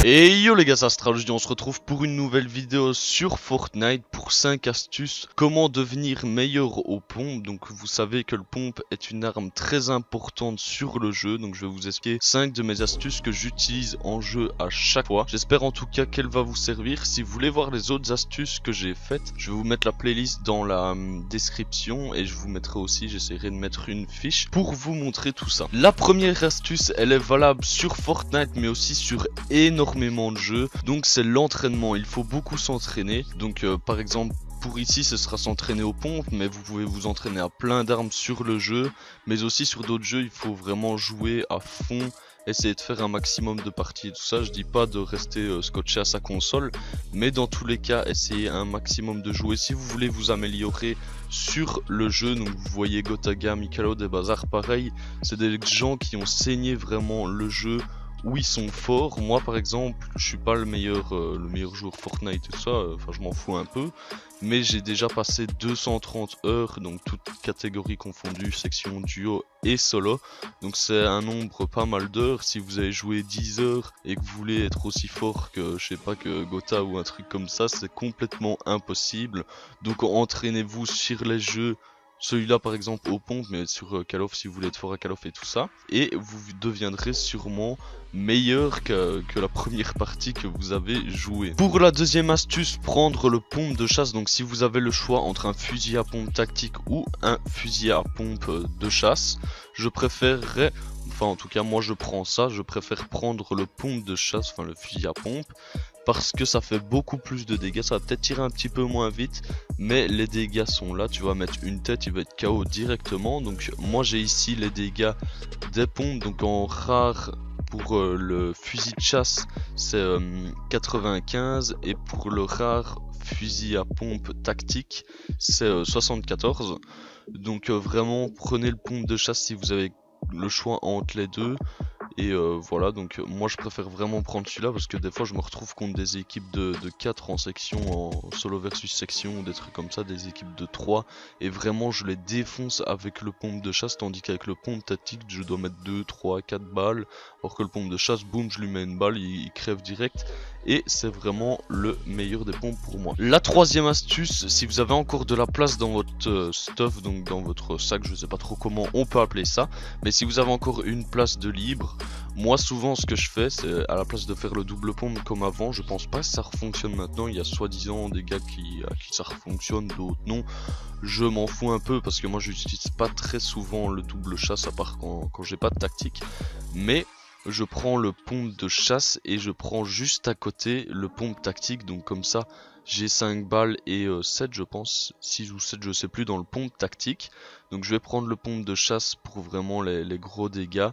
Et yo les gars, c'est Astral, aujourd'hui on se retrouve pour une nouvelle vidéo sur Fortnite pour 5 astuces comment devenir meilleur aux pompes. Donc vous savez que le pompe est une arme très importante sur le jeu, donc je vais vous expliquer 5 de mes astuces que j'utilise en jeu à chaque fois. J'espère en tout cas qu'elle va vous servir. Si vous voulez voir les autres astuces que j'ai faites, je vais vous mettre la playlist dans la description et je vous mettrai aussi, j'essaierai de mettre une fiche pour vous montrer tout ça. La première astuce, elle est valable sur Fortnite mais aussi sur énormément de jeux, donc c'est l'entraînement. Il faut beaucoup s'entraîner, donc par exemple pour ici ce sera s'entraîner aux pompes, mais vous pouvez vous entraîner à plein d'armes sur le jeu, mais aussi sur d'autres jeux. Il faut vraiment jouer à fond, essayer de faire un maximum de parties et tout ça. Je dis pas de rester scotché à sa console, mais dans tous les cas essayez un maximum de jouer si vous voulez vous améliorer sur le jeu. Donc vous voyez Gotaga, Mikalo, des bazars pareil, c'est des gens qui ont saigné vraiment le jeu, où ils sont forts. Moi par exemple je suis pas le meilleur joueur Fortnite et tout ça, enfin je m'en fous un peu, mais j'ai déjà passé 230 heures, donc toutes catégories confondues, section, duo et solo, donc c'est un nombre pas mal d'heures. Si vous avez joué 10 heures et que vous voulez être aussi fort que je sais pas que Gotha ou un truc comme ça, c'est complètement impossible. Donc entraînez-vous sur les jeux, celui-là par exemple aux pompes, mais sur Call of si vous voulez être fort à Call of et tout ça, et vous deviendrez sûrement meilleur que la première partie que vous avez joué. Pour la deuxième astuce, prendre le pompe de chasse. Donc si vous avez le choix entre un fusil à pompe tactique ou un fusil à pompe de chasse, je préférerais, enfin en tout cas moi je prends ça, je préfère prendre le pompe de chasse, enfin le fusil à pompe, parce que ça fait beaucoup plus de dégâts. Ça va peut-être tirer un petit peu moins vite, mais les dégâts sont là. Tu vas mettre une tête, il va être KO directement. Donc moi j'ai ici les dégâts des pompes, donc en rare pour le fusil de chasse c'est 95, et pour le rare fusil à pompe tactique c'est 74. Donc vraiment prenez le pompe de chasse si vous avez le choix entre les deux. Et voilà, donc moi je préfère vraiment prendre celui-là parce que des fois je me retrouve contre des équipes de 4 en section, en solo versus section, ou des trucs comme ça, des équipes de 3, et vraiment je les défonce avec le pompe de chasse, tandis qu'avec le pompe tactique je dois mettre 2, 3, 4 balles, alors que le pompe de chasse, boum, je lui mets une balle, il crève direct, et c'est vraiment le meilleur des pompes pour moi. La troisième astuce, si vous avez encore de la place dans votre stuff, donc dans votre sac, je sais pas trop comment on peut appeler ça, mais si vous avez encore une place de libre, moi souvent ce que je fais c'est, à la place de faire le double pompe comme avant, je pense pas que ça refonctionne maintenant, il y a soi-disant des gars à qui ça refonctionne, d'autres non, je m'en fous un peu parce que moi j'utilise pas très souvent le double chasse à part quand j'ai pas de tactique, mais je prends le pompe de chasse et je prends juste à côté le pompe tactique, donc comme ça j'ai 5 balles et 7 je pense, 6 ou 7 je sais plus dans le pompe tactique. Donc je vais prendre le pompe de chasse pour vraiment les gros dégâts,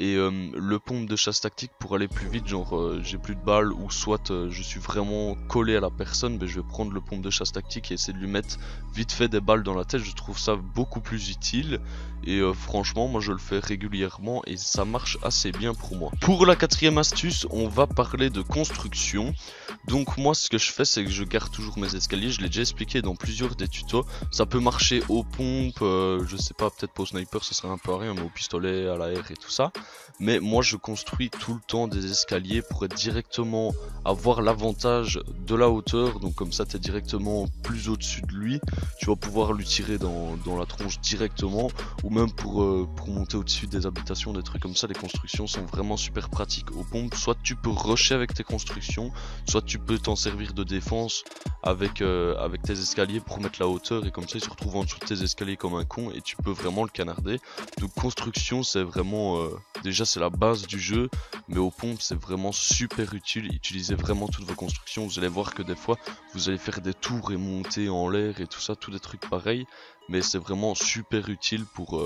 et le pompe de chasse tactique pour aller plus vite, genre j'ai plus de balles ou soit je suis vraiment collé à la personne, je vais prendre le pompe de chasse tactique et essayer de lui mettre vite fait des balles dans la tête. Je trouve ça beaucoup plus utile et franchement moi je le fais régulièrement et ça marche assez bien pour moi. Pour la quatrième astuce, on va parler de construction. Donc moi ce que je fais c'est que je garde toujours mes escaliers, je l'ai déjà expliqué dans plusieurs des tutos. Ça peut marcher aux pompes, je sais pas, peut-être pour sniper ça serait un peu à rien, mais au pistolet, à l'air et tout ça. Mais moi je construis tout le temps des escaliers pour être directement, avoir l'avantage de la hauteur, donc comme ça tu es directement plus au-dessus de lui, tu vas pouvoir lui tirer dans la tronche directement, ou même pour monter au-dessus des habitations, des trucs comme ça. Les constructions sont vraiment super pratiques aux pompes. Soit tu peux rusher avec tes constructions, soit tu peux t'en servir de défense avec tes escaliers pour mettre la hauteur, et comme ça il se retrouve en dessous de tes escaliers comme un con et tu peux vraiment le canarder. Donc construction c'est vraiment déjà c'est la base du jeu, mais aux pompes c'est vraiment super utile. Utilisez vraiment toutes vos constructions, vous allez voir que des fois vous allez faire des tours et monter en l'air et tout ça, tous des trucs pareils, mais c'est vraiment super utile pour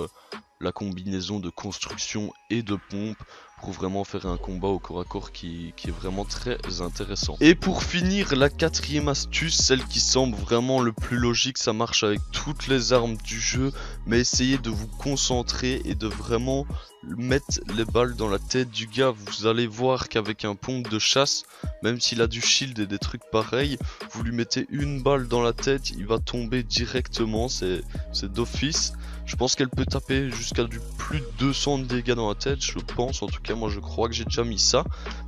la combinaison de construction et de pompe, pour vraiment faire un combat au corps à corps qui est vraiment très intéressant. Et pour finir, la quatrième astuce, celle qui semble vraiment le plus logique, ça marche avec toutes les armes du jeu, mais essayez de vous concentrer et de vraiment mettre les balles dans la tête du gars. Vous allez voir qu'avec un pompe de chasse, même s'il a du shield et des trucs pareils, vous lui mettez une balle dans la tête, il va tomber directement. C'est c'est d'office. Je pense qu'elle peut taper jusqu'à du plus de 200 de dégâts dans la tête, je pense. En tout cas, moi je crois que j'ai déjà mis ça.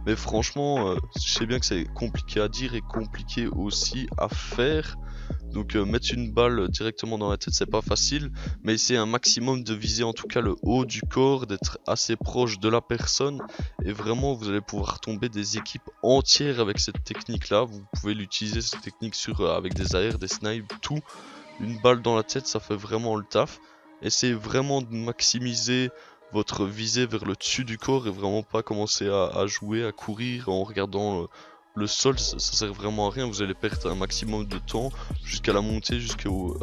Mais franchement, je sais bien que c'est compliqué à dire et compliqué aussi à faire. Donc mettre une balle directement dans la tête, c'est pas facile. Mais essayez un maximum de viser en tout cas le haut du corps, d'être assez proche de la personne. Et vraiment, vous allez pouvoir tomber des équipes entières avec cette technique-là. Vous pouvez l'utiliser, cette technique, avec des AR, des snipes, tout. Une balle dans la tête, ça fait vraiment le taf. Essayez vraiment de maximiser votre visée vers le dessus du corps et vraiment pas commencer à jouer, à courir en regardant le sol. Ça sert vraiment à rien. Vous allez perdre un maximum de temps jusqu'à la montée,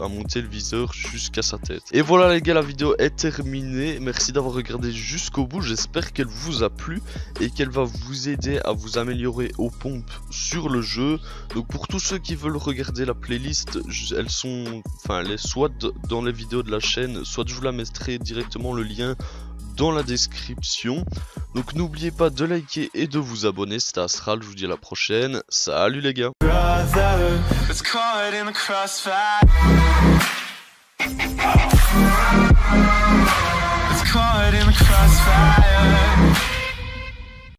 à monter le viseur jusqu'à sa tête. Et voilà les gars, la vidéo est terminée. Merci d'avoir regardé jusqu'au bout. J'espère qu'elle vous a plu et qu'elle va vous aider à vous améliorer aux pompes sur le jeu. Donc pour tous ceux qui veulelle regarder la playlist, elle est soit dans les vidéos de la chaîne, soit je vous la mettrai directement le lien dans la description. Donc n'oubliez pas de liker et de vous abonner. C'était Astral, je vous dis à la prochaine. Salut les gars. Brother,